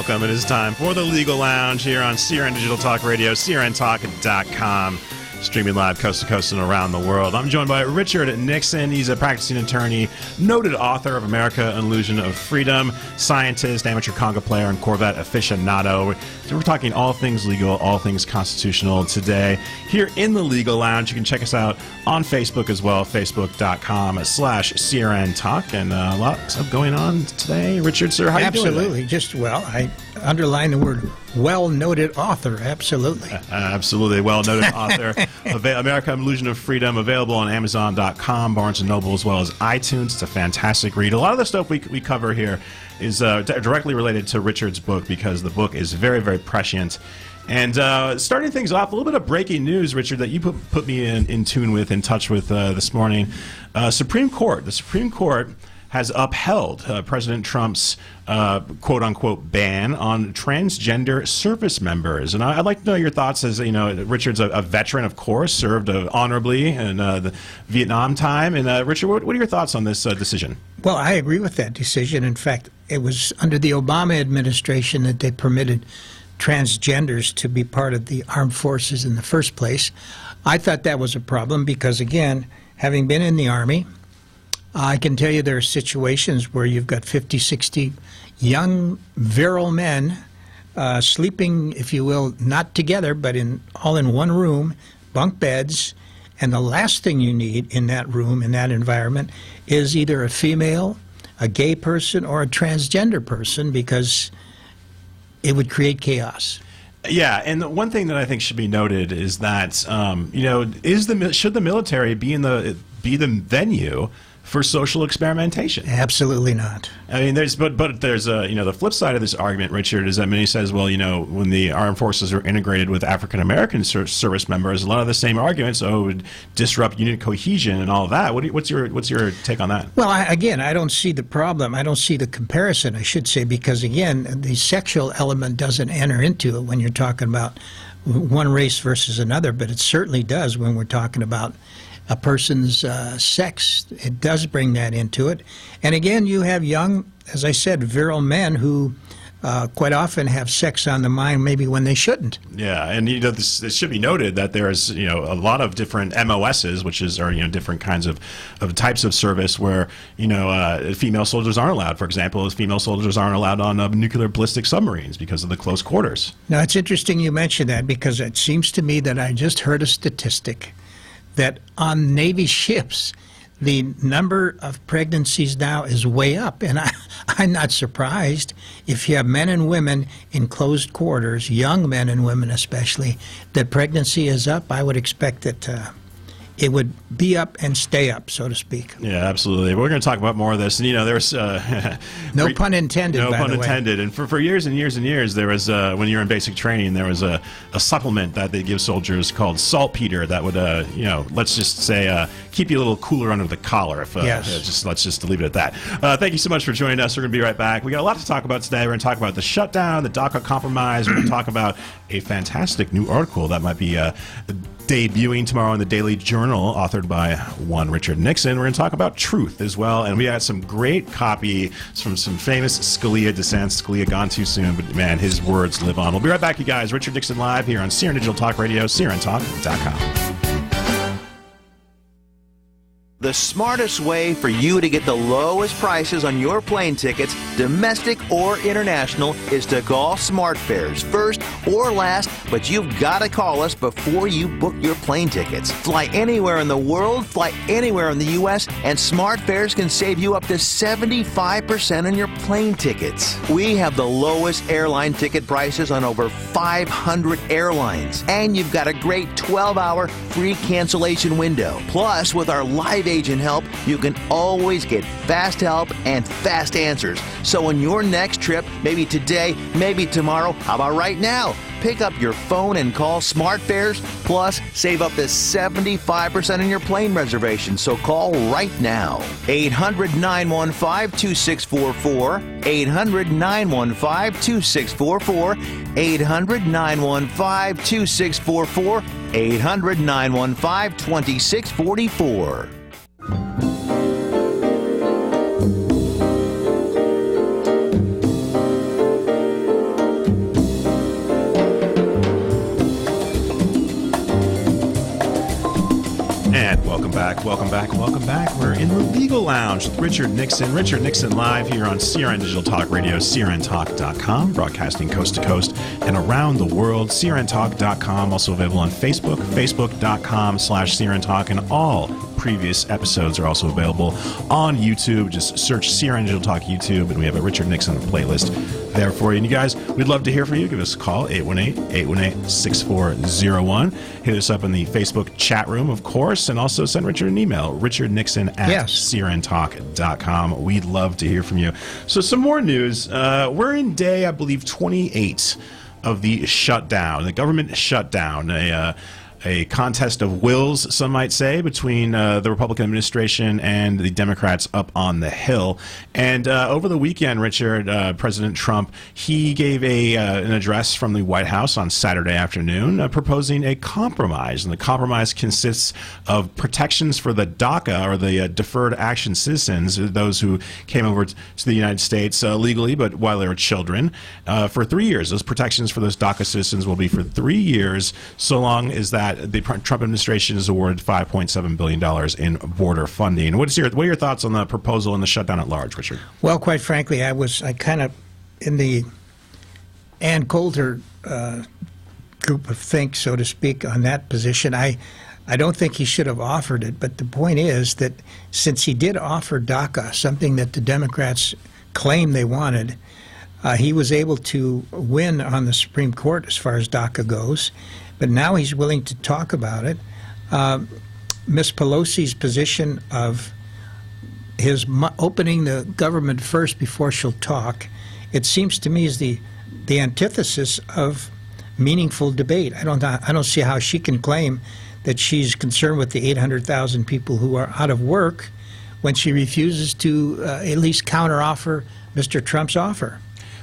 welcome. It is time for the Legal Lounge here on CRN Digital Talk Radio, crntalk.com, streaming live coast to coast and around the world. I'm joined by Richard Nixon. He's a practicing attorney, noted author of America, An Illusion of Freedom, scientist, amateur conga player, and Corvette aficionado. So we're talking all things legal, all things constitutional today here in the Legal Lounge. You can check us out on Facebook as well, facebook.com/CRN Talk. And a lot of stuff going on today. Richard, sir, how are you doing? Absolutely. Just, well, I underline the word well-noted author. Absolutely. Absolutely. Well-noted author. America, An Illusion of Freedom, available on Amazon.com, Barnes & Noble, as well as iTunes. It's a fantastic read. A lot of the stuff we cover here is directly related to Richard's book because the book is very, very prescient. And starting things off, a little bit of breaking news, Richard, that you put me in touch with this morning. The Supreme Court has upheld President Trump's quote-unquote ban on transgender service members. And I'd like to know your thoughts as, Richard's a veteran, of course, served honorably in the Vietnam time. And Richard, what are your thoughts on this decision? Well, I agree with that decision. In fact, it was under the Obama administration that they permitted transgenders to be part of the armed forces in the first place. I thought that was a problem because, again, having been in the Army, I can tell you there are situations where you've got 50, 60 young, virile men sleeping, if you will, not together, but all in one room, bunk beds, and the last thing you need in that room, in that environment, is either a female, a gay person, or a transgender person, because it would create chaos. Yeah, and the one thing that I think should be noted is that, should the military be the venue for social experimentation? Absolutely not. I mean, there's the flip side of this argument, Richard, is that many says, well, when the armed forces are integrated with African American service members, a lot of the same arguments, it would disrupt unit cohesion and all of that. What's your take on that? Well, I don't see the problem. I don't see the comparison, I should say, because again, the sexual element doesn't enter into it when you're talking about one race versus another, but it certainly does when we're talking about a person's sex. It does bring that into it. And again, you have young, as I said, virile men who quite often have sex on the mind maybe when they shouldn't. Yeah, and this should be noted that there's a lot of different MOSs, which are different kinds of types of service where female soldiers aren't allowed. For example, female soldiers aren't allowed on nuclear ballistic submarines because of the close quarters. Now, it's interesting you mention that because it seems to me that I just heard a statistic that on Navy ships, the number of pregnancies now is way up. And I'm not surprised if you have men and women in closed quarters, young men and women especially, that pregnancy is up. I would expect that it would be up and stay up, so to speak. Yeah, absolutely. We're going to talk about more of this. And, there's no pun intended. No by pun the way. intended. And for years and years and years, there was when you're in basic training, there was a supplement that they give soldiers called saltpeter that would let's just say keep you a little cooler under the collar. Yes. Let's just leave it at that. Thank you so much for joining us. We're going to be right back. We got a lot to talk about today. We're going to talk about the shutdown, the DACA compromise. We're going to talk about a fantastic new article that might be debuting tomorrow in the Daily Journal, authored by one Richard Nixon. We're going to talk about truth as well, and we got some great copy from some famous Scalia dissents. Scalia gone too soon, but man, his words live on. We'll be right back, you guys. Richard Nixon live here on CRN Digital Talk Radio, crntalk.com. The smartest way for you to get the lowest prices on your plane tickets, domestic or international, is to call SmartFares first or last, but you've got to call us before you book your plane tickets. Fly anywhere in the world, fly anywhere in the U.S., and SmartFares can save you up to 75% on your plane tickets. We have the lowest airline ticket prices on over 500 airlines, and you've got a great 12-hour free cancellation window. Plus, with our live agent help, you can always get fast help and fast answers. So on your next trip, maybe today, maybe tomorrow, how about right now? Pick up your phone and call SmartFares, plus save up to 75% on your plane reservation. So call right now. 800-915-2644, 800-915-2644, 800-915-2644, 800-915-2644. And welcome back. We're in the Legal Lounge with Richard Nixon. Richard Nixon live here on CRN Digital Talk Radio, crntalk.com, broadcasting coast to coast and around the world. crntalk.com, also available on Facebook, facebook.com/crntalk, and all previous episodes are also available on YouTube. Just search CRN Digital Talk YouTube, and we have a Richard Nixon playlist there for you. And you guys, we'd love to hear from you. Give us a call, 818-818-6401. Hit us up in the Facebook chat room, of course, and also send Richard an email, richardnixon@crntalk.com. We'd love to hear from you. So some more news. We're in day, I believe, 28 of the shutdown, the government shutdown, a contest of wills, some might say, between the Republican administration and the Democrats up on the Hill. And over the weekend, Richard, President Trump, he gave an address from the White House on Saturday afternoon proposing a compromise. And the compromise consists of protections for the DACA, or the Deferred Action Citizens, those who came over to the United States legally, but while they were children, for 3 years. Those protections for those DACA citizens will be for 3 years, so long as that the Trump administration has awarded $5.7 billion in border funding. What are your thoughts on the proposal and the shutdown at large, Richard? Well, quite frankly, I kind of in the Ann Coulter group of think, so to speak, on that position. I don't think he should have offered it, but the point is that since he did offer DACA, something that the Democrats claim they wanted, he was able to win on the Supreme Court as far as DACA goes. But now he's willing to talk about it. Ms. Pelosi's position of his opening the government first before she'll talk, it seems to me is the antithesis of meaningful debate. I don't see how she can claim that she's concerned with the 800,000 people who are out of work when she refuses to at least counteroffer Mr. Trump's offer.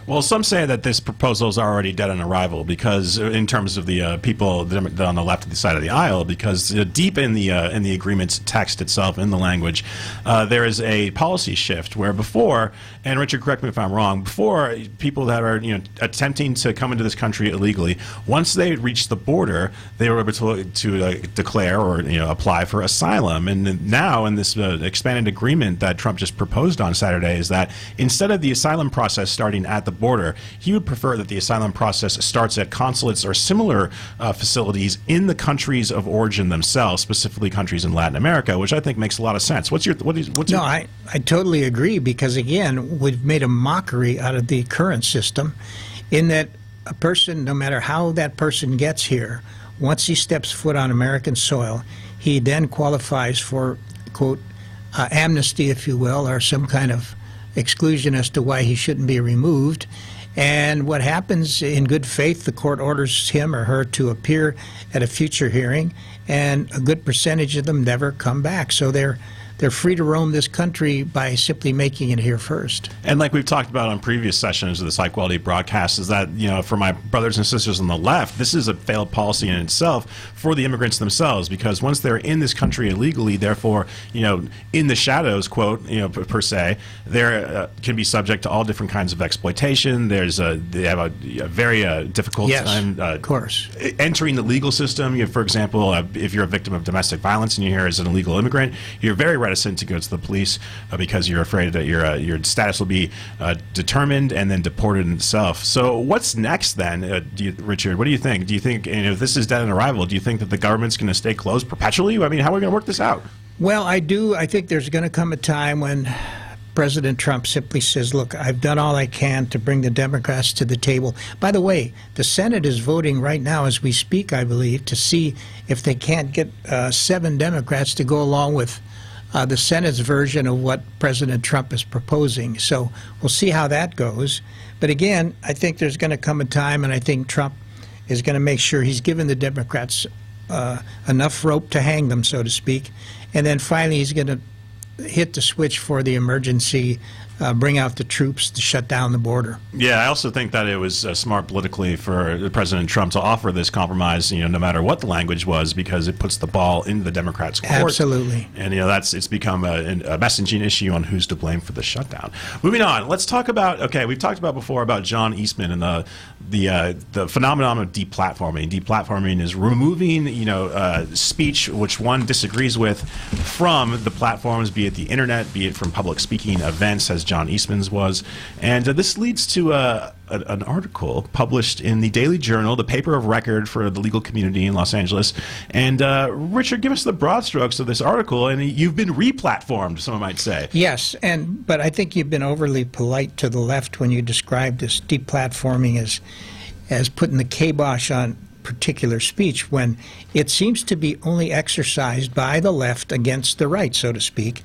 Well, some say that this proposal is already dead on arrival, because in terms of the people on the left side of the aisle, because deep in the agreement's text itself, in the language, there is a policy shift where before, and Richard, correct me if I'm wrong, before people that are attempting to come into this country illegally, once they reached the border, they were able to declare or apply for asylum. And now in this expanded agreement that Trump just proposed on Saturday is that instead of the asylum process starting at the border, he would prefer that the asylum process starts at consulates or similar facilities in the countries of origin themselves, specifically countries in Latin America, which I think makes a lot of sense. I totally agree, because again, we've made a mockery out of the current system in that a person, no matter how that person gets here, once he steps foot on American soil, he then qualifies for, quote, amnesty, if you will, or some kind of exclusion as to why he shouldn't be removed. And what happens, in good faith, the court orders him or her to appear at a future hearing, and a good percentage of them never come back. So they're free to roam this country by simply making it here first. And like we've talked about on previous sessions of this high-quality broadcast, is that, for my brothers and sisters on the left, this is a failed policy in itself for the immigrants themselves, because once they're in this country illegally, therefore, in the shadows, quote, per se, they can be subject to all different kinds of exploitation. They have a very difficult time of course, entering the legal system. For example, if you're a victim of domestic violence and you're here as an illegal immigrant, you're very reticent to go to the police because you're afraid that your status will be determined and then deported in itself. So what's next then, Richard? What do you think? Do you think, if this is dead on arrival, do you think that the government's going to stay closed perpetually? I mean, how are we going to work this out? Well, I do. I think there's going to come a time when President Trump simply says, look, I've done all I can to bring the Democrats to the table. By the way, the Senate is voting right now as we speak, I believe, to see if they can't get 7 Democrats to go along with the Senate's version of what President Trump is proposing. So we'll see how that goes. But again, I think there's going to come a time, and I think Trump is going to make sure he's given the Democrats enough rope to hang them, so to speak. And then finally he's going to hit the switch for the emergency bring out the troops to shut down the border. Yeah, I also think that it was smart politically for President Trump to offer this compromise, no matter what the language was, because it puts the ball in the Democrats' court. Absolutely. And it's become a messaging issue on who's to blame for the shutdown. Moving on, let's talk about, we've talked about before about John Eastman and the phenomenon of deplatforming. Deplatforming is removing, speech which one disagrees with from the platforms, be it the internet, be it from public speaking events, as John Eastman's was. And this leads to an article published in the Daily Journal, the paper of record for the legal community in Los Angeles. And Richard, give us the broad strokes of this article. And you've been replatformed, someone might say. Yes, but I think you've been overly polite to the left when you describe this deplatforming as putting the kibosh on particular speech, when it seems to be only exercised by the left against the right, so to speak.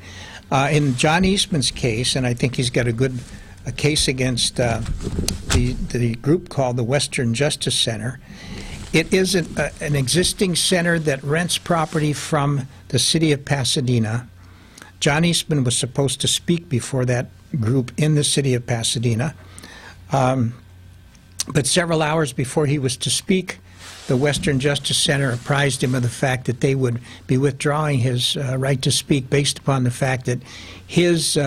In John Eastman's case, and I think he's got a case against the group called the Western Justice Center. It is an existing center that rents property from the city of Pasadena. John Eastman was supposed to speak before that group in the city of Pasadena. But several hours before he was to speak, the Western Justice Center apprised him of the fact that they would be withdrawing his right to speak based upon the fact that his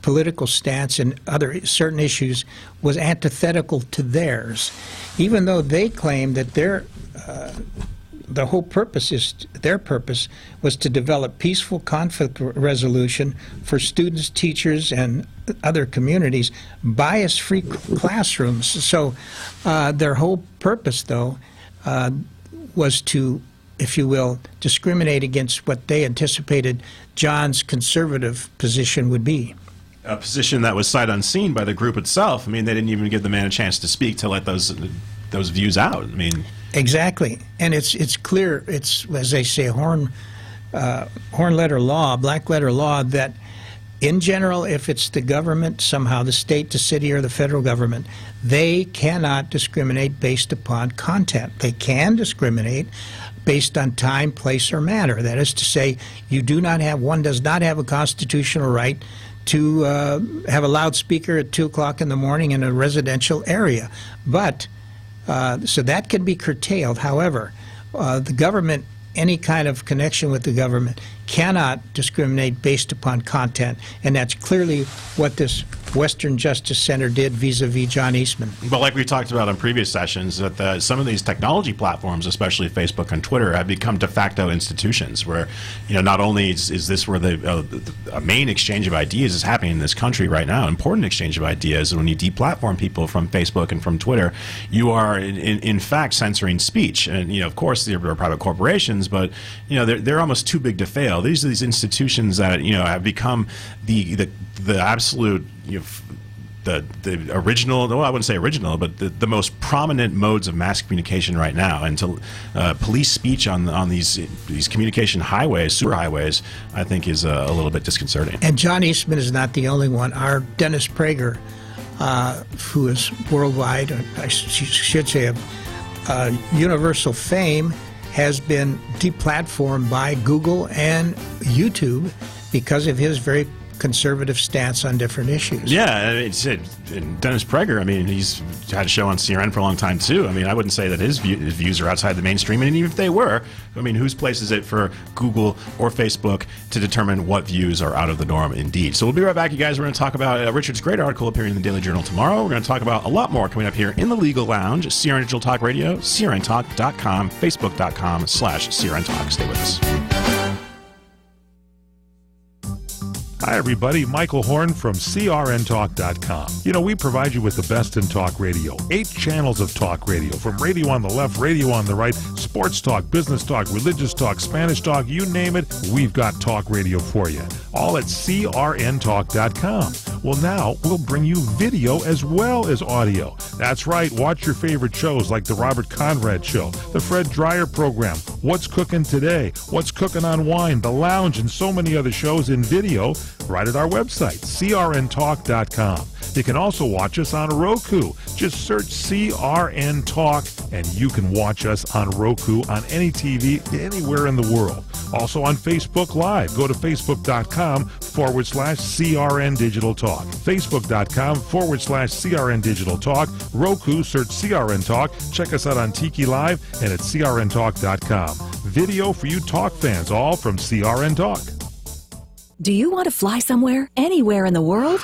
political stance and other certain issues was antithetical to theirs, even though they claimed that the whole purpose was to develop peaceful conflict resolution for students, teachers, and other communities, bias-free classrooms. So their whole purpose, though, was to, if you will, discriminate against what they anticipated John's conservative position would be. A position that was sight unseen by the group itself. I mean, they didn't even give the man a chance to speak to let those views out. I mean, exactly, and it's clear. It's, as they say, horn letter law, black letter law, that in general, if it's the government, somehow the state, the city, or the federal government, they cannot discriminate based upon content. They can discriminate based on time, place, or manner. That is to say, one does not have a constitutional right to have a loudspeaker at 2 o'clock in the morning in a residential area. But, so that can be curtailed. However, the government, any kind of connection with the government, cannot discriminate based upon content, and that's clearly what this Western Justice Center did vis-a-vis John Eastman. But like we talked about in previous sessions, that some of these technology platforms, especially Facebook and Twitter, have become de facto institutions where, not only is this where the main exchange of ideas is happening in this country right now, important exchange of ideas, and when you deplatform people from Facebook and from Twitter, you are in fact censoring speech. And, of course, there are private corporations, but, they're almost too big to fail. These are these institutions that, have become the absolute, the original, well, I wouldn't say original, but the most prominent modes of mass communication right now. And to police speech on these communication highways, superhighways, I think is a little bit disconcerting. And John Eastman is not the only one. Our Dennis Prager, who is worldwide, I should say, of universal fame, has been deplatformed by Google and YouTube because of his very conservative stance on different issues. Yeah, and Dennis Prager, I mean, he's had a show on CRN for a long time, too. I mean, I wouldn't say that his views are outside the mainstream, and even if they were, I mean, whose place is it for Google or Facebook to determine what views are out of the norm indeed? So we'll be right back, you guys. We're going to talk about Richard's great article appearing in the Daily Journal tomorrow. We're going to talk about a lot more coming up here in the Legal Lounge, CRN Digital Talk Radio, CRNTalk.com, Facebook.com/CRN Talk. Stay with us. Hi, everybody. Michael Horn from CRNTalk.com. We provide you with the best in talk radio. 8 channels of talk radio, from radio on the left, radio on the right, sports talk, business talk, religious talk, Spanish talk, you name it, we've got talk radio for you. All at CRNTalk.com. Well, now we'll bring you video as well as audio. That's right. Watch your favorite shows like The Robert Conrad Show, The Fred Dreyer Program, What's Cooking Today, What's Cooking on Wine, The Lounge, and so many other shows in video right at our website, CRNTalk.com. You can also watch us on Roku. Just search CRN Talk, and you can watch us on Roku on any TV anywhere in the world. Also on Facebook Live. Go to facebook.com/CRN Digital Talk. Facebook.com/CRN Digital Talk. Roku, search CRN Talk. Check us out on Tiki Live and at CRNTalk.com. Video for you talk fans, all from CRN Talk. Do you want to fly somewhere, anywhere in the world?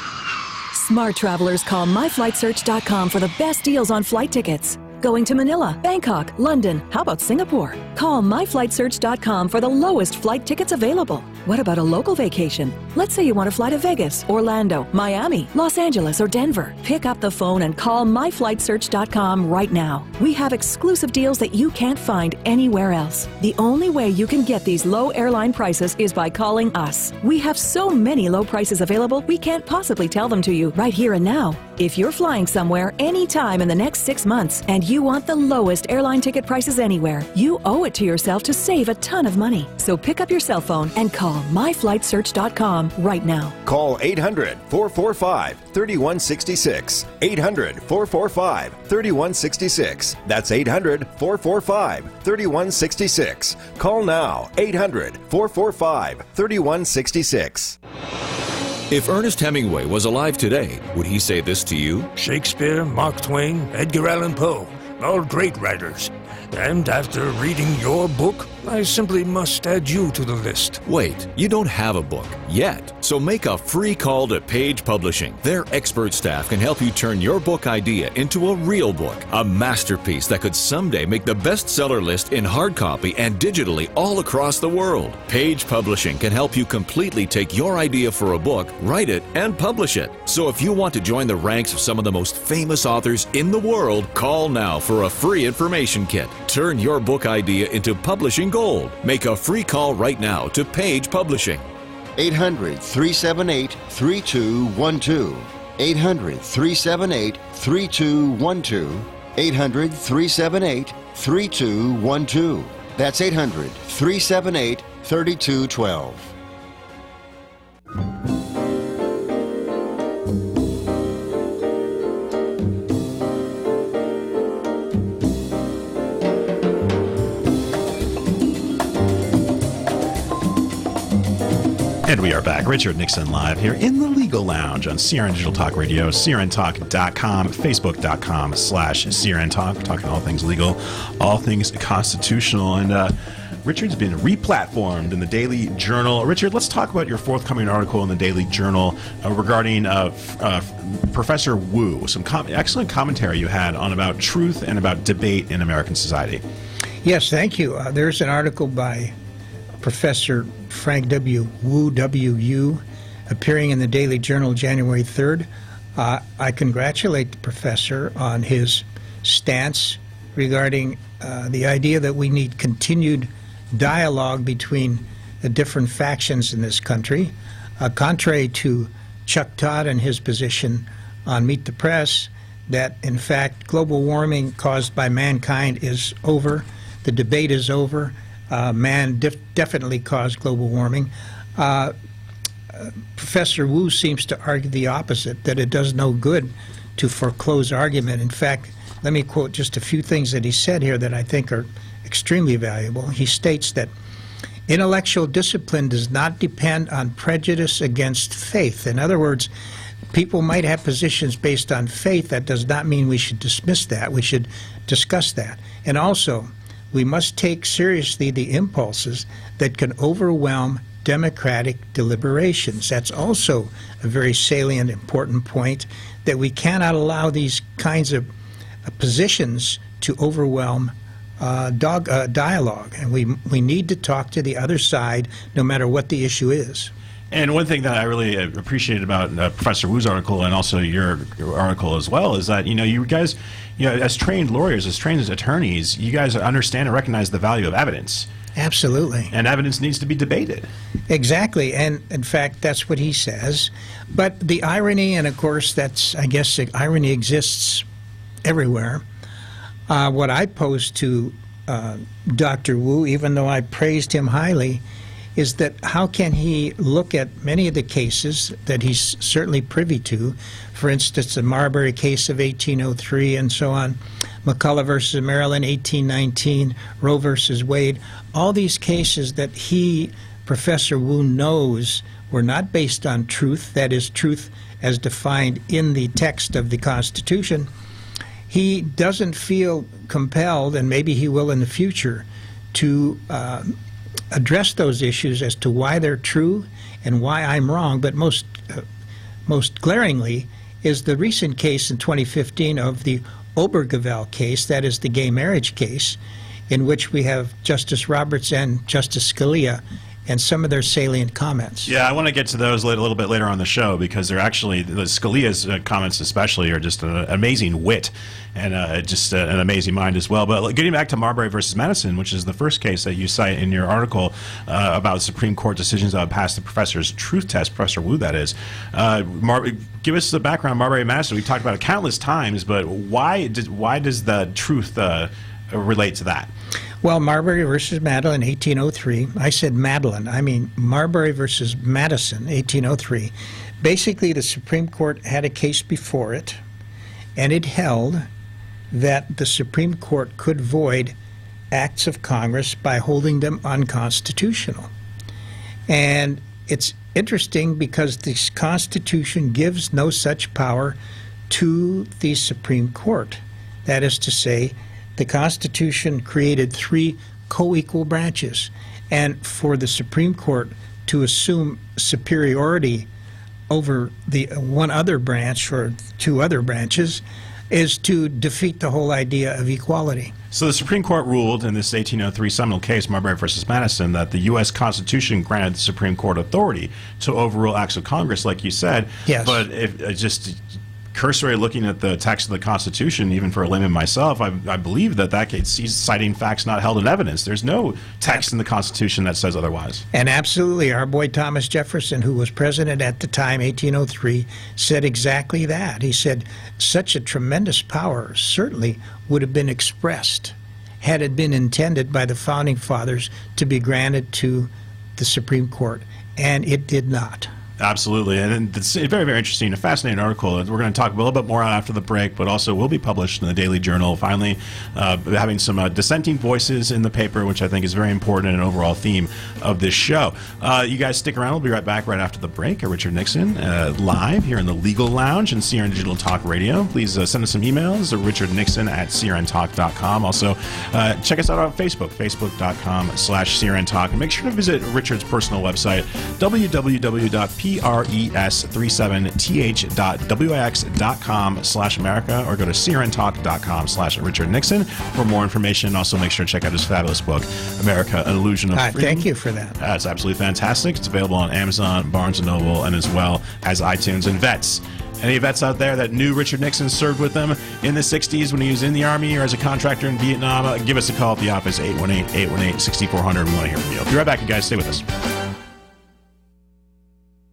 Smart travelers call myflightsearch.com for the best deals on flight tickets. Going to Manila, Bangkok, London, how about Singapore? Call myflightsearch.com for the lowest flight tickets available. What about a local vacation? Let's say you want to fly to Vegas, Orlando, Miami, Los Angeles, or Denver. Pick up the phone and call myflightsearch.com right now. We have exclusive deals that you can't find anywhere else. The only way you can get these low airline prices is by calling us. We have so many low prices available, we can't possibly tell them to you right here and now. If you're flying somewhere anytime in the next 6 months and you want the lowest airline ticket prices anywhere, you owe it to yourself to save a ton of money. So pick up your cell phone and call myflightsearch.com right now. Call 800-445-3166. 800-445-3166. That's 800-445-3166. Call now. 800-445-3166. If Ernest Hemingway was alive today, would he say this to you? Shakespeare, Mark Twain, Edgar Allan Poe, all great writers. And after reading your book, I simply must add you to the list. Wait, you don't have a book yet. So make a free call to Page Publishing. Their expert staff can help you turn your book idea into a real book, a masterpiece that could someday make the bestseller list in hard copy and digitally all across the world. Page Publishing can help you completely take your idea for a book, write it, and publish it. So if you want to join the ranks of some of the most famous authors in the world, call now for a free information kit. Turn your book idea into publishing gold. Make a free call right now to Page Publishing. 800-378-3212. 800-378-3212. 800-378-3212. That's 800-378-3212. And we are back. Richard Nixon live here in the Legal Lounge on CRN Digital Talk Radio, CRNTalk.com, Facebook.com/CRN Talk, talking all things legal, all things constitutional. And Richard's been replatformed in the Daily Journal. Richard, let's talk about your forthcoming article in the Daily Journal regarding Professor Wu. Some excellent commentary you had on about truth and about debate in American society. Yes, thank you. There's an article by Professor Frank W. Wu, W.U., appearing in the Daily Journal January 3rd. I congratulate the professor on his stance regarding the idea that we need continued dialogue between the different factions in this country. Contrary to Chuck Todd and his position on Meet the Press, that in fact global warming caused by mankind is over, the debate is over. Man definitely caused global warming. Professor Wu seems to argue the opposite, that it does no good to foreclose argument. In fact, let me quote just a few things that he said here that I think are extremely valuable. He states that intellectual discipline does not depend on prejudice against faith. In other words, people might have positions based on faith. That does not mean we should dismiss that. We should discuss that. And also, we must take seriously the impulses that can overwhelm democratic deliberations. That's also a very salient, important point, that we cannot allow these kinds of positions to overwhelm dialogue. And we need to talk to the other side no matter what the issue is. And one thing that I really appreciated about Professor Wu's article, and also your article as well, is that you guys, as trained lawyers, as trained as attorneys, you guys understand and recognize the value of evidence. Absolutely. And evidence needs to be debated. Exactly. And in fact, that's what he says. But the irony, and of course, I guess the irony exists everywhere. What I posed to Dr. Wu, even though I praised him highly, is that how can he look at many of the cases that he's certainly privy to, for instance, the Marbury case of 1803 and so on, McCullough versus Maryland, 1819, Roe versus Wade, all these cases that he, Professor Wu, knows were not based on truth, that is, truth as defined in the text of the Constitution. He doesn't feel compelled, and maybe he will in the future, to address those issues as to why they're true and why I'm wrong. But most glaringly is the recent case in 2015 of the Obergefell case, that is the gay marriage case, in which we have Justice Roberts and Justice Scalia and some of their salient comments. Yeah, I want to get to those a little bit later on the show, because they're actually, the Scalia's comments especially are just an amazing wit and just an amazing mind as well. But getting back to Marbury versus Madison, which is the first case that you cite in your article about Supreme Court decisions that would pass the professor's truth test, Professor Wu that is. Give us the background on Marbury and Madison. We talked about it countless times, but why does the truth relate to that? Well, Marbury versus Madeline, 1803. I said Madeline. I mean Marbury versus Madison, 1803. Basically, the Supreme Court had a case before it, and it held that the Supreme Court could void acts of Congress by holding them unconstitutional. And it's interesting because the Constitution gives no such power to the Supreme Court. That is to say, the Constitution created three co-equal branches, and for the Supreme Court to assume superiority over the one other branch or two other branches is to defeat the whole idea of equality. So the Supreme Court ruled in this 1803 seminal case, Marbury versus Madison, that the U.S. Constitution granted the Supreme Court authority to overrule acts of Congress, like you said. Yes. But if just cursory looking at the text of the Constitution, even for a layman myself, I believe that case sees citing facts not held in evidence. There's no text in the Constitution that says otherwise. And absolutely, our boy Thomas Jefferson, who was president at the time, 1803, said exactly that. He said such a tremendous power certainly would have been expressed had it been intended by the Founding Fathers to be granted to the Supreme Court, and it did not. Absolutely, and it's very, very interesting, a fascinating article. We're going to talk a little bit more after the break, but also will be published in the Daily Journal, finally having some dissenting voices in the paper, which I think is very important and an overall theme of this show. You guys stick around. We'll be right back right after the break. Richard Nixon, live here in the Legal Lounge and CRN Digital Talk Radio. Please send us some emails at richardnixon@crntalk.com. Also, check us out on Facebook, facebook.com/crntalk. And make sure to visit Richard's personal website, www.pres37th.wix.com/America, or go to crntalk.com/Richard Nixon for more information. Also, make sure to check out his fabulous book, America, An Illusion of Freedom. Thank you for that. It's absolutely fantastic. It's available on Amazon, Barnes & Noble, and as well as iTunes. And vets. Any vets out there that knew Richard Nixon, served with them in the 60s when he was in the Army or as a contractor in Vietnam, give us a call at the office, 818-818-6400. We want to hear from you. Be right back, you guys. Stay with us.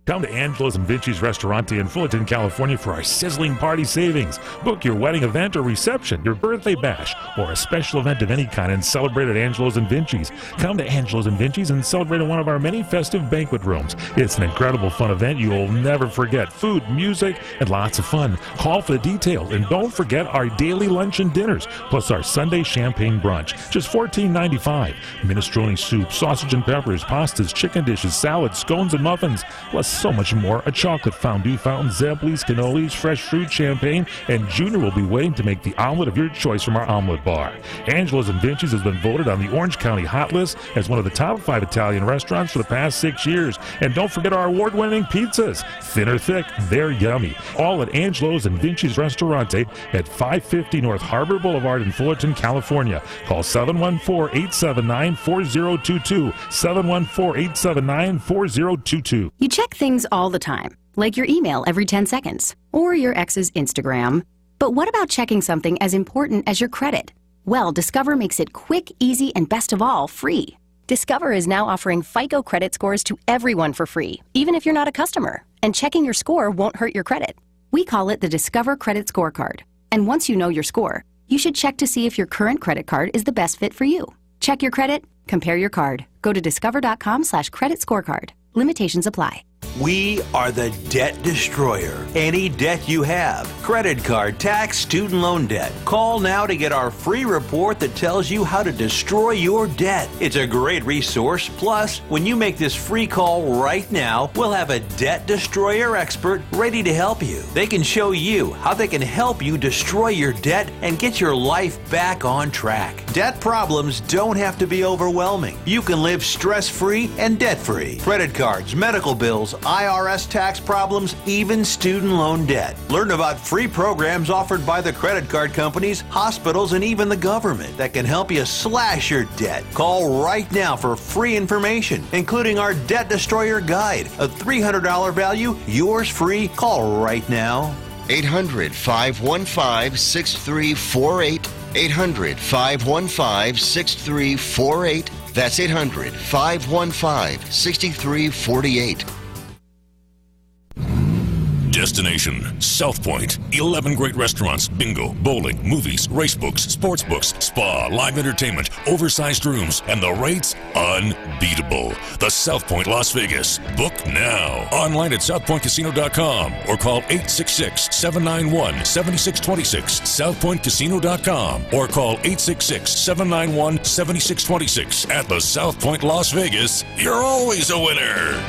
Come to Angela's and Vinci's Restaurante in Fullerton, California for our sizzling party savings. Book your wedding event or reception, your birthday bash, or a special event of any kind and celebrate at Angela's and Vinci's. Come to Angela's and Vinci's and celebrate in one of our many festive banquet rooms. It's an incredible fun event you will never forget. Food, music, and lots of fun. Call for the details, and don't forget our daily lunch and dinners, plus our Sunday champagne brunch. Just $14.95. Minestrone soup, sausage and peppers, pastas, chicken dishes, salads, scones, and muffins, plus so much more. A chocolate fondue fountain, Zeblis, cannolis, fresh fruit, champagne, and Junior will be waiting to make the omelet of your choice from our omelet bar. Angela's and Vinci's has been voted on the Orange County Hot List as one of the top 5 Italian restaurants for the past 6 years. And don't forget our award-winning pizzas. Thin or thick, they're yummy. All at Angelo's and Vinci's Restaurante at 550 North Harbor Boulevard in Fullerton, California. Call 714-879-4022. 714-879-4022. You check things all the time, like your email every 10 seconds, or your ex's Instagram. But what about checking something as important as your credit? Well, Discover makes it quick, easy, and best of all, free. Discover is now offering FICO credit scores to everyone for free, even if you're not a customer. And checking your score won't hurt your credit. We call it the Discover Credit Scorecard. And once you know your score, you should check to see if your current credit card is the best fit for you. Check your credit, Compare your card. Go to discover.com/credit scorecard. Limitations apply. We are the debt destroyer. Any debt you have, credit card, tax, student loan debt. Call now to get our free report that tells you how to destroy your debt. It's a great resource. Plus, when you make this free call right now, we'll have a debt destroyer expert ready to help you. They can show you how they can help you destroy your debt and get your life back on track. Debt problems don't have to be overwhelming. You can live stress-free and debt-free. Credit cards, medical bills, IRS tax problems, even student loan debt. Learn about free programs offered by the credit card companies, hospitals, and even the government that can help you slash your debt. Call right now for free information, including our Debt Destroyer Guide, a $300 value, yours free. Call right now. 800-515-6348. 800-515-6348. That's 800-515-6348. Destination South Point. 11 great restaurants, bingo, bowling, movies, race books, sports books, spa, live entertainment, oversized rooms, and the rates unbeatable. The South Point Las Vegas. Book now. Online at southpointcasino.com or call 866-791-7626. southpointcasino.com or call 866-791-7626. At the South Point Las Vegas, you're always a winner.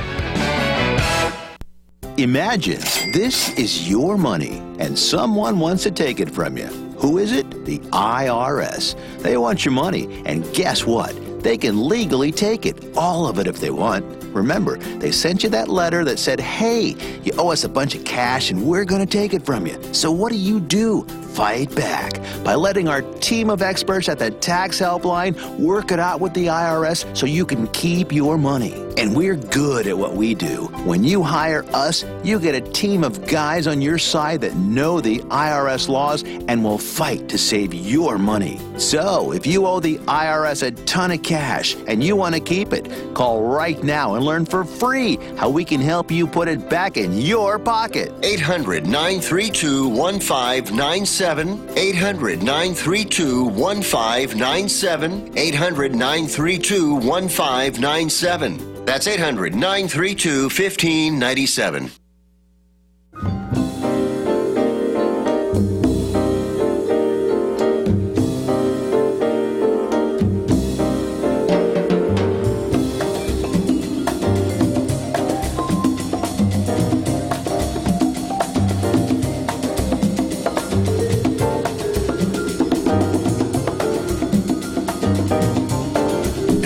Imagine this is your money and someone wants to take it from you. Who is it? The IRS. They want your money, and guess what? They can legally take it, all of it if they want. Remember, they sent you that letter that said, hey, you owe us a bunch of cash and we're going to take it from you. So what do? Fight back by letting our team of experts at the Tax Helpline work it out with the IRS so you can keep your money. And we're good at what we do. When you hire us, you get a team of guys on your side that know the IRS laws and will fight to save your money. So if you owe the IRS a ton of cash and you want to keep it, call right now and learn for free how we can help you put it back in your pocket. 800-932-1597. 800-932-1597. 800-932-1597. That's 800-932-1597.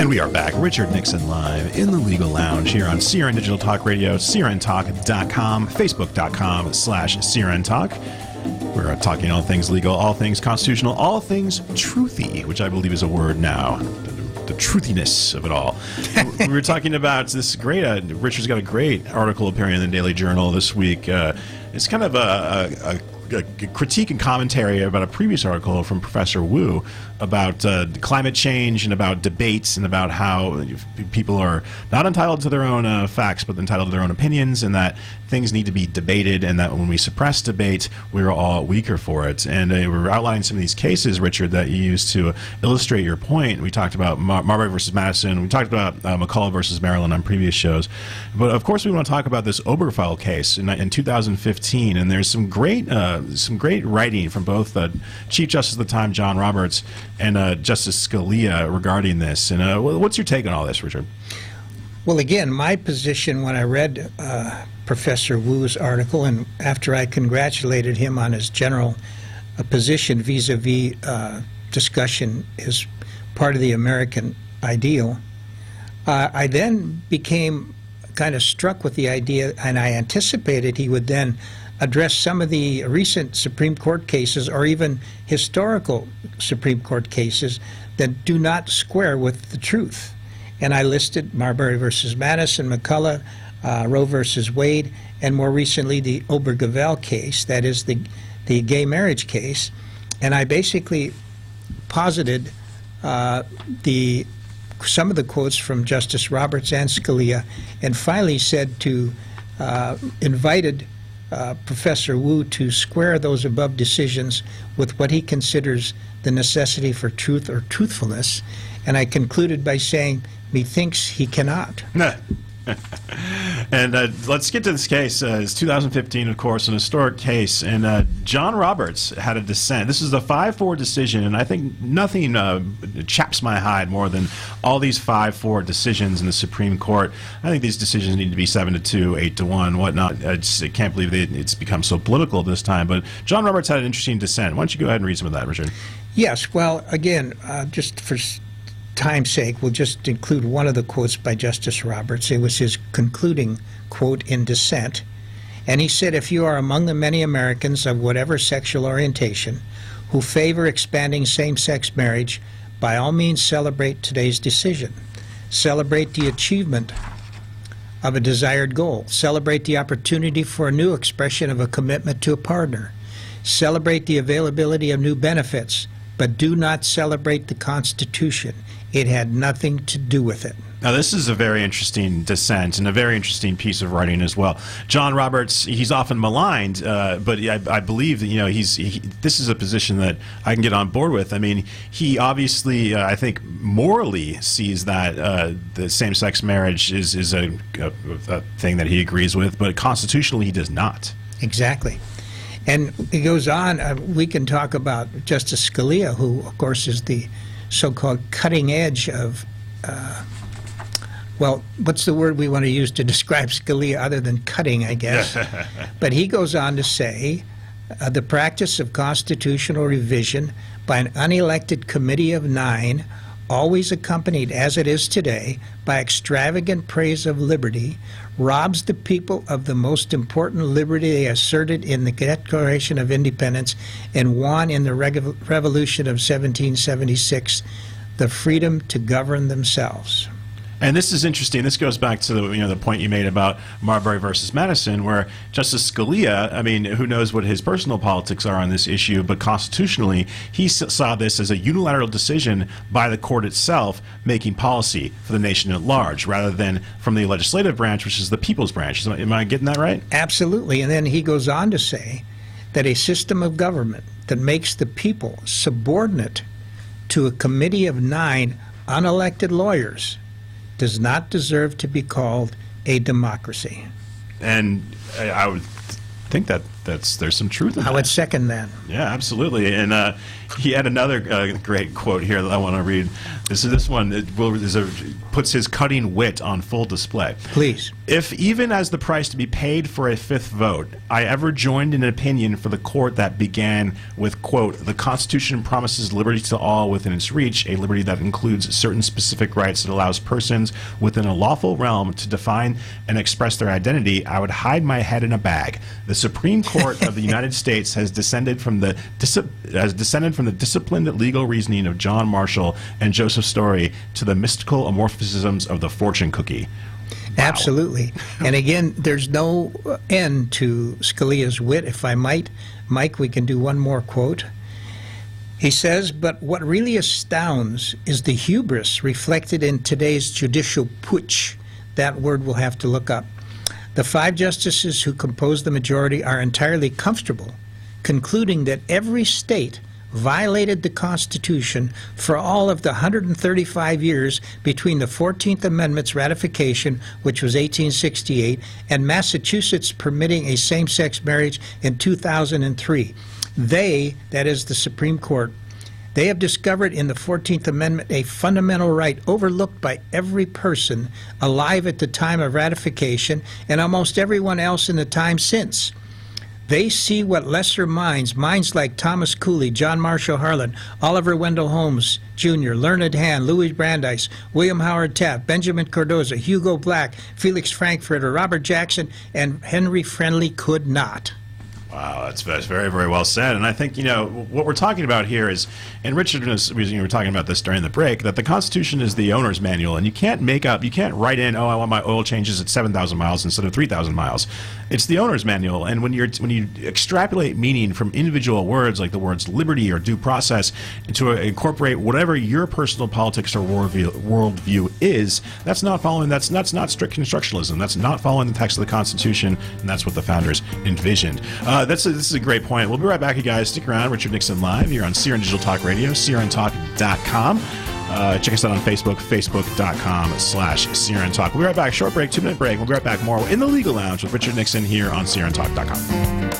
We are back. Richard Nixon live in the Legal Lounge here on CRN Digital Talk Radio, crntalk.com, facebook.com/crntalk. We're talking all things legal, all things constitutional, all things truthy, which I believe is a word now. The truthiness of it all. We were talking about this great, Richard's got a great article appearing in the Daily Journal this week. It's kind of a critique and commentary about a previous article from Professor Wu about climate change and about debates and about how people are not entitled to their own facts but entitled to their own opinions, and that things need to be debated, and that when we suppress debate, we're all weaker for it. And we're outlining some of these cases, Richard, that you used to illustrate your point. We talked about Marbury versus Madison. We talked about McCullough versus Maryland on previous shows. But of course, we want to talk about this Obergefell case in 2015. And there's some great writing from both Chief Justice at the time, John Roberts, and Justice Scalia regarding this. And what's your take on all this, Richard? Well, again, my position when I read Professor Wu's article, and after I congratulated him on his general position vis-a-vis discussion is part of the American ideal, I then became kind of struck with the idea, and I anticipated he would then address some of the recent Supreme Court cases or even historical Supreme Court cases that do not square with the truth. And I listed Marbury versus Madison, McCullough, Roe versus Wade, and more recently the Obergefell case, that is the gay marriage case. And I basically posited some of the quotes from Justice Roberts and Scalia, and finally said invited Professor Wu to square those above decisions with what he considers the necessity for truth or truthfulness. And I concluded by saying, methinks he cannot. And let's get to this case. It's 2015, of course, an historic case. And John Roberts had a dissent. This is the 5-4 decision, and I think nothing chaps my hide more than all these 5-4 decisions in the Supreme Court. I think these decisions need to be 7-2, 8-1, whatnot. I can't believe it's become so political this time. But John Roberts had an interesting dissent. Why don't you go ahead and read some of that, Richard? Yes. Well, again, just for time's sake, we'll just include one of the quotes by Justice Roberts. It was his concluding quote in dissent. And he said, if you are among the many Americans of whatever sexual orientation who favor expanding same-sex marriage, by all means celebrate today's decision. Celebrate the achievement of a desired goal. Celebrate the opportunity for a new expression of a commitment to a partner. Celebrate the availability of new benefits, but do not celebrate the Constitution. It had nothing to do with it. Now, this is a very interesting dissent and a very interesting piece of writing as well. John Roberts, he's often maligned, but I believe that this is a position that I can get on board with. I mean, he obviously, I think, morally sees that the same-sex marriage is a thing that he agrees with, but constitutionally he does not. Exactly. And it goes on. We can talk about Justice Scalia, who, of course, is the so-called cutting edge of, well, what's the word we want to use to describe Scalia other than cutting, I guess? But he goes on to say, the practice of constitutional revision by an unelected committee of 9, always accompanied, as it is today, by extravagant praise of liberty, robs the people of the most important liberty they asserted in the Declaration of Independence and won in the Revolution of 1776, the freedom to govern themselves. And this is interesting. This goes back to the point you made about Marbury versus Madison, where Justice Scalia, I mean, who knows what his personal politics are on this issue, but constitutionally, he saw this as a unilateral decision by the court itself making policy for the nation at large, rather than from the legislative branch, which is the people's branch. Am I getting that right? Absolutely. And then he goes on to say that a system of government that makes the people subordinate to a committee of 9 unelected lawyers does not deserve to be called a democracy. And I would think that there's some truth in that. I would second that. Yeah, absolutely. And he had another great quote here that I want to read. This one puts his cutting wit on full display. Please. If even as the price to be paid for a 5th vote, I ever joined in an opinion for the court that began with, quote, the Constitution promises liberty to all within its reach, a liberty that includes certain specific rights that allows persons within a lawful realm to define and express their identity, I would hide my head in a bag. The Supreme Court of the United States has descended from the disciplined legal reasoning of John Marshall and Joseph Story to the mystical amorphisms of the fortune cookie. Wow. Absolutely. And again, there's no end to Scalia's wit. If I might, Mike, we can do one more quote. He says, but what really astounds is the hubris reflected in today's judicial putsch. That word we'll have to look up. The 5 justices who compose the majority are entirely comfortable concluding that every state violated the Constitution for all of the 135 years between the 14th Amendment's ratification, which was 1868, and Massachusetts permitting a same-sex marriage in 2003. They, that is the Supreme Court, they have discovered in the 14th Amendment a fundamental right overlooked by every person alive at the time of ratification and almost everyone else in the time since. They see what lesser minds like Thomas Cooley, John Marshall Harlan, Oliver Wendell Holmes Jr., Learned Hand, Louis Brandeis, William Howard Taft, Benjamin Cardozo, Hugo Black, Felix Frankfurter, Robert Jackson, and Henry Friendly could not. Wow, that's very, very well said. And I think, what we're talking about here is, and Richard was, we were talking about this during the break, that the Constitution is the owner's manual, and you can't write in, I want my oil changes at 7,000 miles instead of 3,000 miles. It's the owner's manual, and when you extrapolate meaning from individual words, like the words liberty or due process, and to incorporate whatever your personal politics or worldview is, that's not strict constructionalism. That's not following the text of the Constitution, and that's what the founders envisioned. This is a great point. We'll be right back, you guys. Stick around. Richard Nixon Live here on CRN Digital Talk Radio, CRNTalk.com. Check us out on Facebook, facebook.com/CRNTalk. We'll be right back. Short break, 2-minute break. We'll be right back more in the Legal Lounge with Richard Nixon here on CRNTalk.com.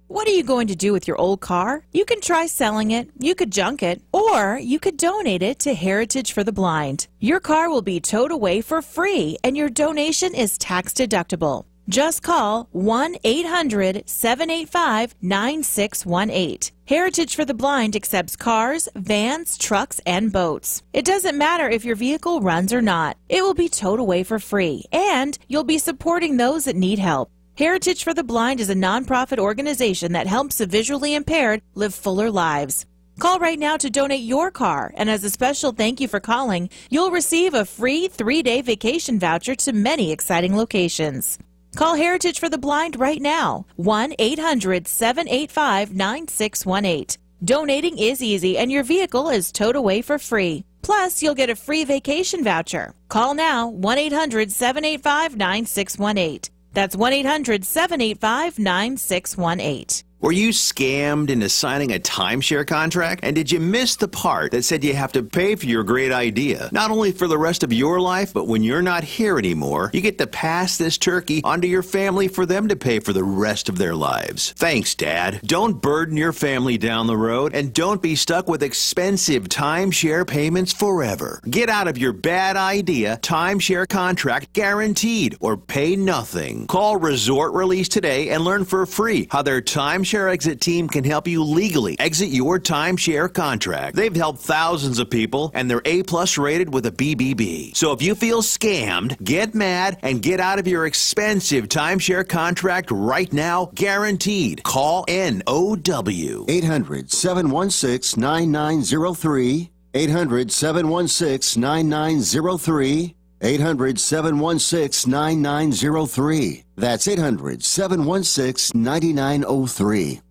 What are you going to do with your old car? You can try selling it, you could junk it, or you could donate it to Heritage for the Blind. Your car will be towed away for free, and your donation is tax deductible. Just call 1-800-785-9618. Heritage for the Blind accepts cars, vans, trucks, and boats. It doesn't matter if your vehicle runs or not. It will be towed away for free, and you'll be supporting those that need help. Heritage for the Blind is a nonprofit organization that helps the visually impaired live fuller lives. Call right now to donate your car, and as a special thank you for calling, you'll receive a free 3-day vacation voucher to many exciting locations. Call Heritage for the Blind right now, 1-800-785-9618. Donating is easy, and your vehicle is towed away for free. Plus, you'll get a free vacation voucher. Call now, 1-800-785-9618. That's 1-800-785-9618. Were you scammed into signing a timeshare contract? And did you miss the part that said you have to pay for your great idea? Not only for the rest of your life, but when you're not here anymore, you get to pass this turkey onto your family for them to pay for the rest of their lives. Thanks, Dad. Don't burden your family down the road, and don't be stuck with expensive timeshare payments forever. Get out of your bad idea timeshare contract guaranteed, or pay nothing. Call Resort Release today and learn for free how their timeshare exit team can help you legally exit your timeshare contract. They've helped thousands of people, and they're A+ rated with a BBB. So if you feel scammed, get mad and get out of your expensive timeshare contract right now, guaranteed. Call NOW. 800-716-9903. 800-716-9903. 800-716-9903. That's 800-716-9903.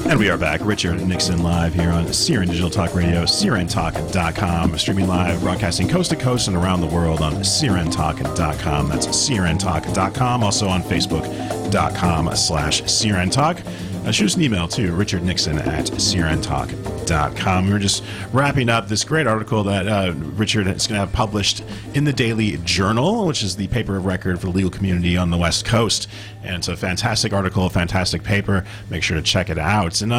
And we are back. Richard Nixon live here on CRN Digital Talk Radio, CRNTalk.com, streaming live, broadcasting coast to coast and around the world on CRNTalk.com. That's CRNTalk.com. Also on Facebook.com/CRNTalk. Shoot us an email to richardnixon@crntalk.com. We're just wrapping up this great article that Richard is going to have published in the Daily Journal, which is the paper of record for the legal community on the West Coast. And it's a fantastic article, a fantastic paper. Make sure to check it out. And,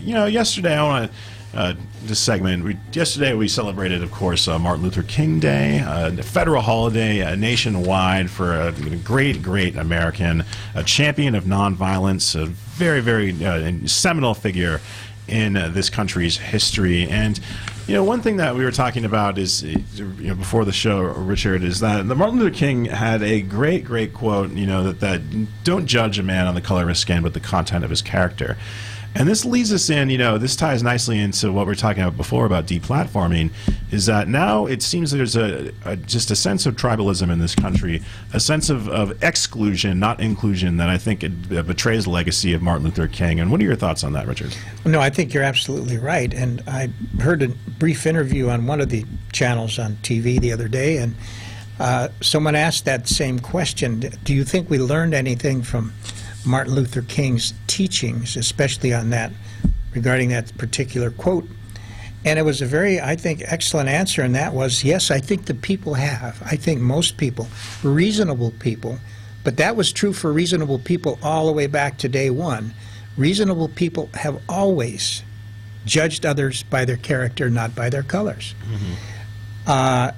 yesterday I want to... this segment. Yesterday we celebrated, of course, Martin Luther King Day, a federal holiday nationwide for a great American, a champion of nonviolence, a very seminal figure in this country's history. And one thing that we were talking about is, before the show, Richard, is that the Martin Luther King had a great quote, that don't judge a man on the color of his skin, but the content of his character. And this leads us in, this ties nicely into what we were talking about before about deplatforming, is that now it seems there's just a sense of tribalism in this country, a sense of exclusion, not inclusion, that I think it betrays the legacy of Martin Luther King. And what are your thoughts on that, Richard? No, I think you're absolutely right. And I heard a brief interview on one of the channels on TV the other day, and someone asked that same question. Do you think we learned anything from Martin Luther King's teachings, especially on that, regarding that particular quote? And it was a very, I think, excellent answer, and that was, yes, I think the people have. I think most people, reasonable people, but that was true for reasonable people all the way back to day one. Reasonable people have always judged others by their character, not by their colors. Mm-hmm.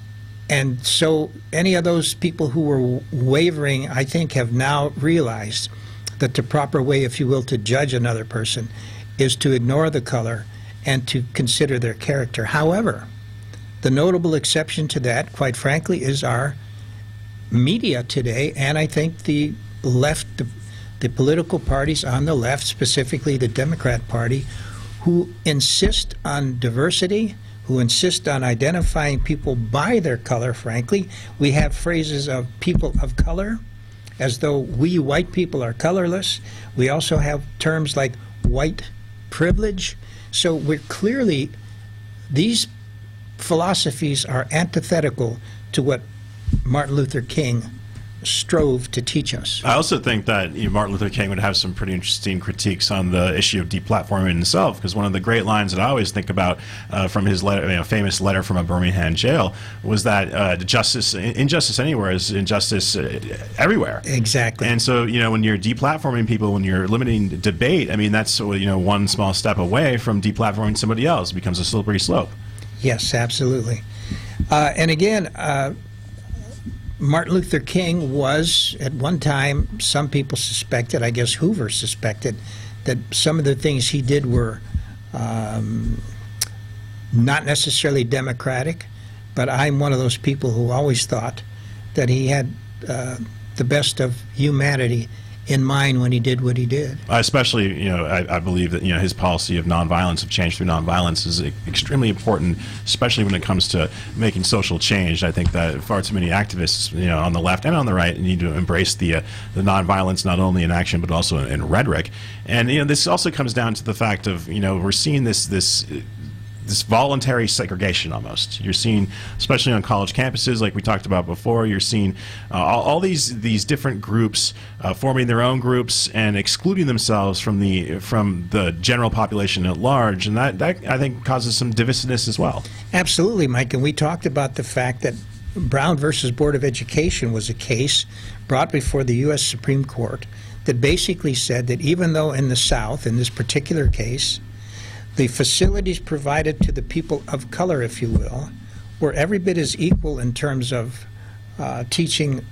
And so any of those people who were wavering, I think, have now realized that the proper way, if you will, to judge another person is to ignore the color and to consider their character. However, the notable exception to that, quite frankly, is our media today, and I think the left, the political parties on the left, specifically the Democrat Party, who insist on diversity, who insist on identifying people by their color, frankly. We have phrases of people of color, as though we white people are colorless. We also have terms like white privilege. So we're clearly, these philosophies are antithetical to what Martin Luther King strove to teach us. I also think that Martin Luther King would have some pretty interesting critiques on the issue of deplatforming itself, because one of the great lines that I always think about from his letter, famous letter from a Birmingham jail, was that injustice anywhere is injustice everywhere. Exactly. And so, when you're deplatforming people, when you're limiting debate, I mean, that's one small step away from deplatforming somebody else. It becomes a slippery slope. Yes, absolutely. And again, Martin Luther King was, at one time, some people suspected, I guess Hoover suspected, that some of the things he did were not necessarily democratic, but I'm one of those people who always thought that he had the best of humanity in mind when he did what he did. Especially, I believe that, his policy of nonviolence, of change through nonviolence, is extremely important, especially when it comes to making social change. I think that far too many activists, on the left and on the right, need to embrace the nonviolence, not only in action, but also in rhetoric. And, this also comes down to the fact of, we're seeing this voluntary segregation almost. You're seeing, especially on college campuses, like we talked about before, you're seeing all these different groups forming their own groups and excluding themselves from the general population at large, and that I think causes some divisiveness as well. Absolutely, Mike. And we talked about the fact that Brown versus Board of Education was a case brought before the U.S. Supreme Court that basically said that even though in the South, in this particular case, the facilities provided to the people of color, if you will, were every bit as equal in terms of teaching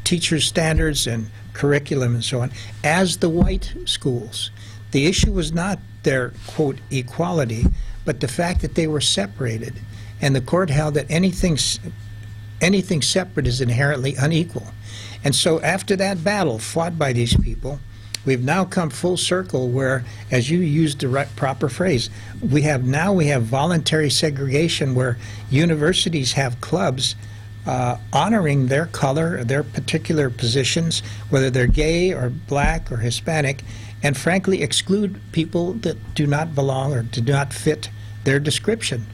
teacher standards and curriculum and so on as the white schools. The issue was not their, quote, equality, but the fact that they were separated. And the court held that anything separate is inherently unequal. And so after that battle fought by these people, we've now come full circle where, as you used the proper phrase, we have voluntary segregation where universities have clubs honoring their color, their particular positions, whether they're gay or black or Hispanic, and frankly exclude people that do not belong or do not fit their description.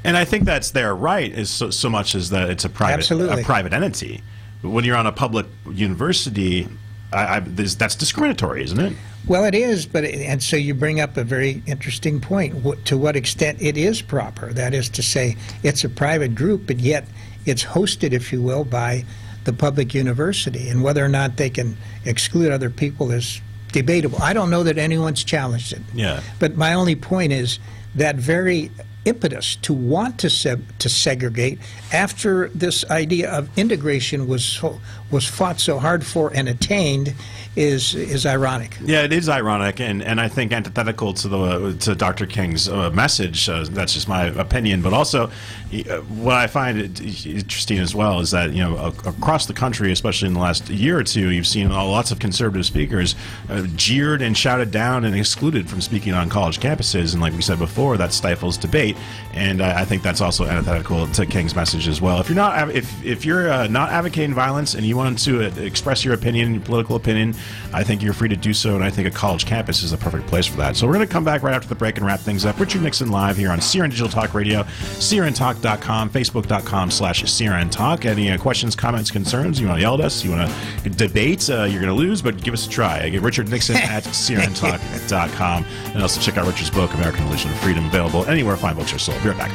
And I think that's their right, is so much as that it's a private entity. But when you're on a public university, that's discriminatory, isn't it? Well, it is, and so you bring up a very interesting point. To what extent it is proper? That is to say, it's a private group, but yet it's hosted, if you will, by the public university, and whether or not they can exclude other people is debatable. I don't know that anyone's challenged it. Yeah. But my only point is that very impetus to want to segregate after this idea of integration was fought so hard for and attained is ironic. Yeah, it is ironic, and I think antithetical to Dr. King's message. That's just my opinion. But also, what I find interesting as well is that across the country, especially in the last year or two, you've seen lots of conservative speakers jeered and shouted down and excluded from speaking on college campuses. And like we said before, that stifles debate. And I think that's also antithetical to King's message as well. If you're not advocating violence and you want to express your opinion, your political opinion, I think you're free to do so, and I think a college campus is the perfect place for that. So we're going to come back right after the break and wrap things up. Richard Nixon live here on CRN Digital Talk Radio, CRNTalk.com, Facebook.com/CRN Talk. Any questions, comments, concerns? You want to yell at us? You want to debate? You're going to lose, but give us a try. Get Richard Nixon at CRNTalk.com. And also check out Richard's book, American Illusion of Freedom, available anywhere fine books are sold. Be right back.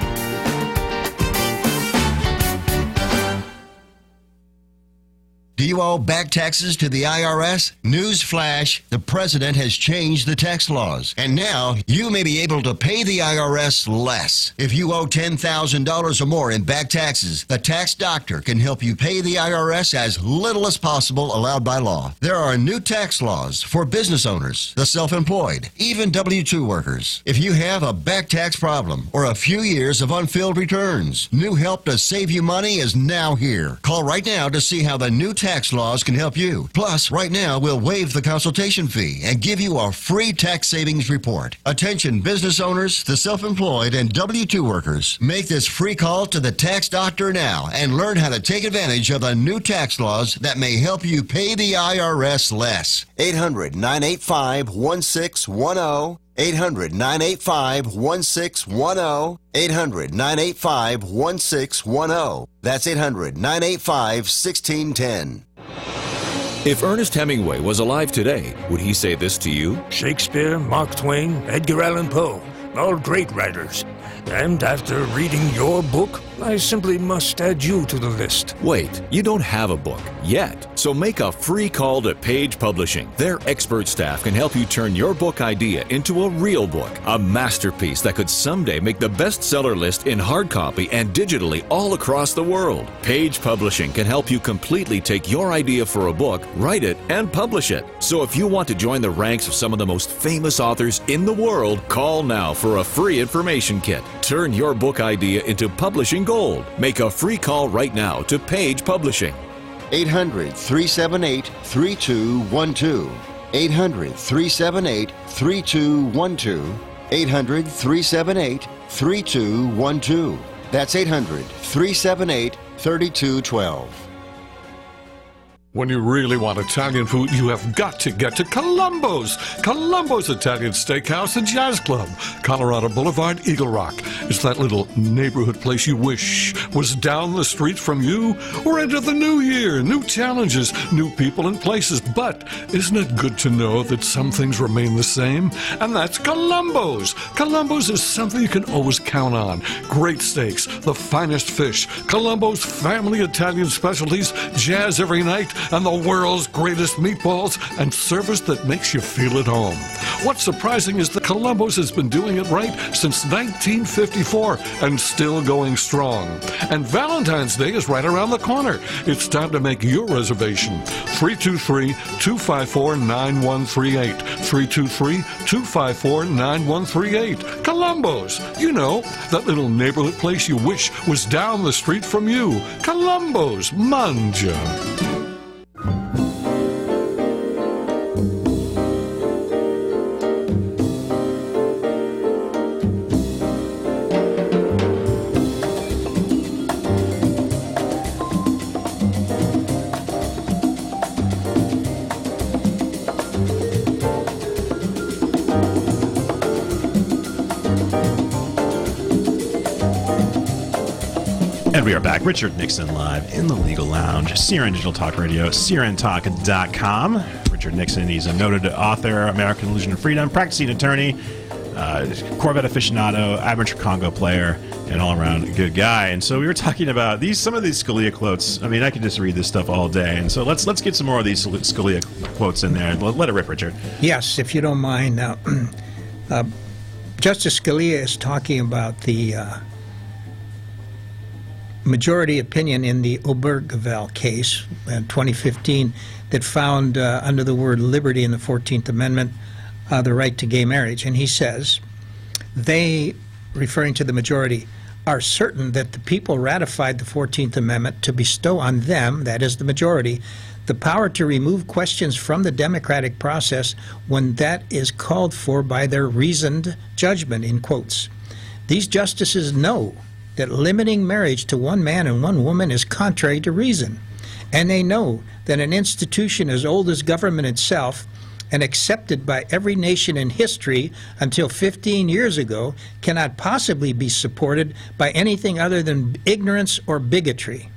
Do you owe back taxes to the IRS? Newsflash, the president has changed the tax laws, and now you may be able to pay the IRS less. If you owe $10,000 or more in back taxes, the tax doctor can help you pay the IRS as little as possible allowed by law. There are new tax laws for business owners, the self-employed, even W-2 workers. If you have a back tax problem or a few years of unfilled returns, new help to save you money is now here. Call right now to see how the new tax laws can help you. Plus, right now, we'll waive the consultation fee and give you a free tax savings report. Attention business owners, the self-employed, and W-2 workers. Make this free call to the tax doctor now and learn how to take advantage of the new tax laws that may help you pay the IRS less. 800-985-1610. 800-985-1610. 800-985-1610. That's 800-985-1610. If Ernest Hemingway was alive today, would he say this to you? Shakespeare, Mark Twain, Edgar Allan Poe, all great writers. And after reading your book, I simply must add you to the list. Wait, you don't have a book yet. So make a free call to Page Publishing. Their expert staff can help you turn your book idea into a real book, a masterpiece that could someday make the bestseller list in hard copy and digitally all across the world. Page Publishing can help you completely take your idea for a book, write it, and publish it. So if you want to join the ranks of some of the most famous authors in the world, call now for a free information kit. Turn your book idea into publishing gold. Make a free call right now to Page Publishing. 800-378-3212. 800-378-3212. 800-378-3212. That's 800-378-3212. When you really want Italian food, you have got to get to Columbo's. Columbo's Italian Steakhouse and Jazz Club, Colorado Boulevard, Eagle Rock. It's that little neighborhood place you wish was down the street from you. We're into the new year, new challenges, new people and places. But isn't it good to know that some things remain the same? And that's Columbo's. Columbo's is something you can always count on. Great steaks, the finest fish, Columbo's family Italian specialties, jazz every night, and the world's greatest meatballs, and service that makes you feel at home. What's surprising is that Columbo's has been doing it right since 1954 and still going strong. And Valentine's Day is right around the corner. It's time to make your reservation. 323-254-9138. 323-254-9138. Columbo's. You know, that little neighborhood place you wish was down the street from you. Columbo's. Mangia. And we are back. Richard Nixon live in the Legal Lounge, CRN Digital Talk Radio, CRNTalk.com. Richard Nixon, he's a noted author, American Illusion of Freedom, practicing attorney, Corvette aficionado, amateur Congo player, and all-around good guy. And so we were talking about some of these Scalia quotes. I mean, I could just read this stuff all day. And so let's get some more of these Scalia quotes in there. Let it rip, Richard. Yes, if you don't mind. Now, Justice Scalia is talking about the majority opinion in the Obergefell case in 2015 that found under the word liberty in the 14th Amendment the right to gay marriage. And he says, they, referring to the majority, are certain that the people ratified the 14th Amendment to bestow on them, that is the majority, the power to remove questions from the democratic process when that is called for by their reasoned judgment, in quotes. These justices know that limiting marriage to one man and one woman is contrary to reason. And they know that an institution as old as government itself and accepted by every nation in history until 15 years ago cannot possibly be supported by anything other than ignorance or bigotry.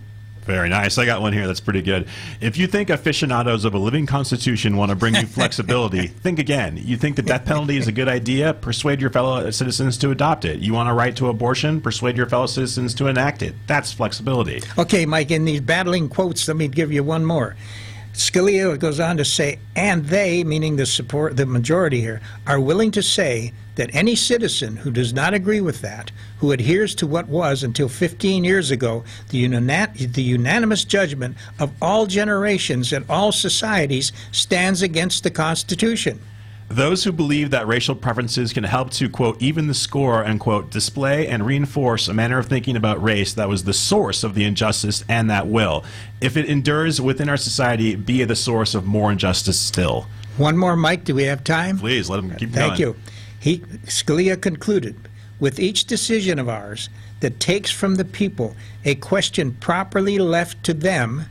Very nice. I got one here that's pretty good. If you think aficionados of a living constitution want to bring you flexibility, think again. You think the death penalty is a good idea? Persuade your fellow citizens to adopt it. You want a right to abortion? Persuade your fellow citizens to enact it. That's flexibility. Okay, Mike, in these battling quotes, let me give you one more. Scalia goes on to say, and they, meaning the majority here, are willing to say that any citizen who does not agree with that, who adheres to what was until 15 years ago the unanimous judgment of all generations and all societies, stands against the Constitution. Those who believe that racial preferences can help to, quote, even the score and, quote, display and reinforce a manner of thinking about race that was the source of the injustice and that will, if it endures within our society, be the source of more injustice still. One more, Mike. Do we have time? Please, let him keep going. Thank you. Scalia concluded, with each decision of ours that takes from the people a question properly left to them,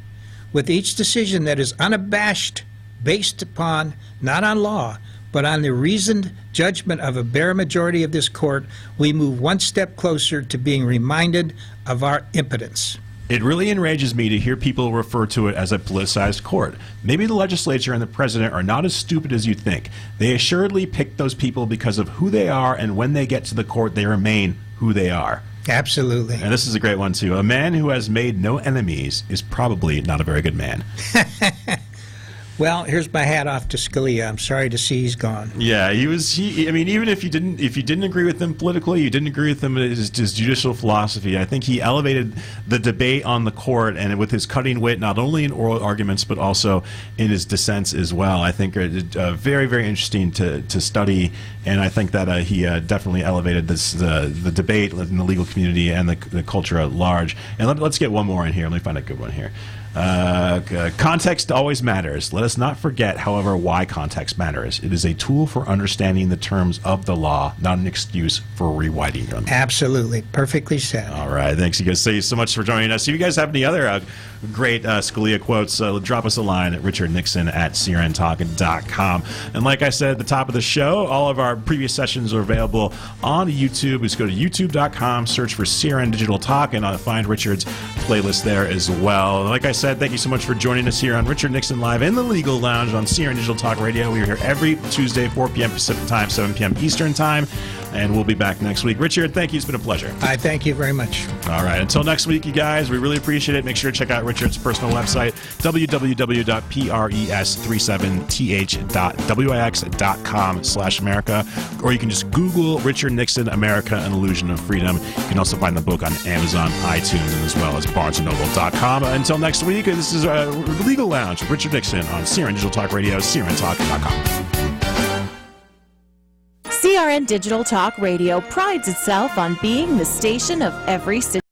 with each decision that is unabashed, based upon, not on law, but on the reasoned judgment of a bare majority of this court, we move one step closer to being reminded of our impotence. It really enrages me to hear people refer to it as a politicized court. Maybe the legislature and the president are not as stupid as you think. They assuredly pick those people because of who they are, and when they get to the court, they remain who they are. Absolutely. And this is a great one, too. A man who has made no enemies is probably not a very good man. Well, here's my hat off to Scalia. I'm sorry to see he's gone. Yeah, I mean, even if you didn't agree with him politically, you didn't agree with him in his judicial philosophy, I think he elevated the debate on the court, and with his cutting wit, not only in oral arguments, but also in his dissents as well. I think very, very interesting to study, and I think that he definitely elevated the debate in the legal community and the culture at large. And let's get one more in here. Let me find a good one here. Context always matters. Let us not forget, however, why context matters. It is a tool for understanding the terms of the law, not an excuse for rewriting them. Absolutely. Perfectly said. All right. Thanks, you guys. Thank you so much for joining us. If you guys have any other great Scalia quotes, drop us a line at richardnixon@crntalk.com. And like I said at the top of the show, all of our previous sessions are available on YouTube. Just go to youtube.com, search for CRN Digital Talk, and find Richard's playlist there as well. And like I said, thank you so much for joining us here on Richard Nixon Live in the Legal Lounge on CRN Digital Talk Radio. We are here every Tuesday, 4 p.m. Pacific Time, 7 p.m. Eastern Time, and we'll be back next week. Richard, thank you. It's been a pleasure. I thank you very much. All right. Until next week, you guys, we really appreciate it. Make sure to check out Richard's personal website, www.pres37th.wix.com/America, or you can just Google Richard Nixon, America, An Illusion of Freedom. You can also find the book on Amazon, iTunes, and as well as BarnesandNoble.com. Until next week, this is Legal Lounge with Richard Nixon on CRN Digital Talk Radio, CRNTalk.com. CRN Digital Talk Radio prides itself on being the station of every city.